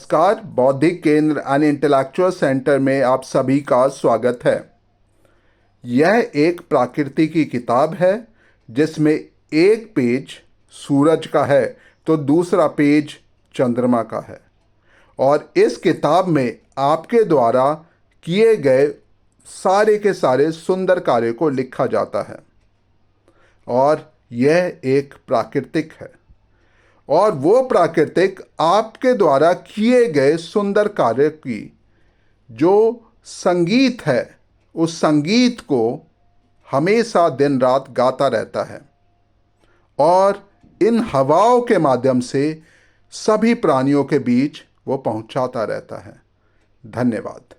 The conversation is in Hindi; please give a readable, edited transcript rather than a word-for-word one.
नमस्कार। बौद्धिक केंद्र एंड इंटेलेक्चुअल सेंटर में आप सभी का स्वागत है। यह एक प्रकृति की किताब है जिसमें एक पेज सूरज का है तो दूसरा पेज चंद्रमा का है, और इस किताब में आपके द्वारा किए गए सारे के सारे सुंदर कार्य को लिखा जाता है। और यह एक प्राकृतिक है, और वो प्राकृतिक आपके द्वारा किए गए सुंदर कार्य की जो संगीत है, उस संगीत को हमेशा दिन रात गाता रहता है और इन हवाओं के माध्यम से सभी प्राणियों के बीच वो पहुंचाता रहता है। धन्यवाद।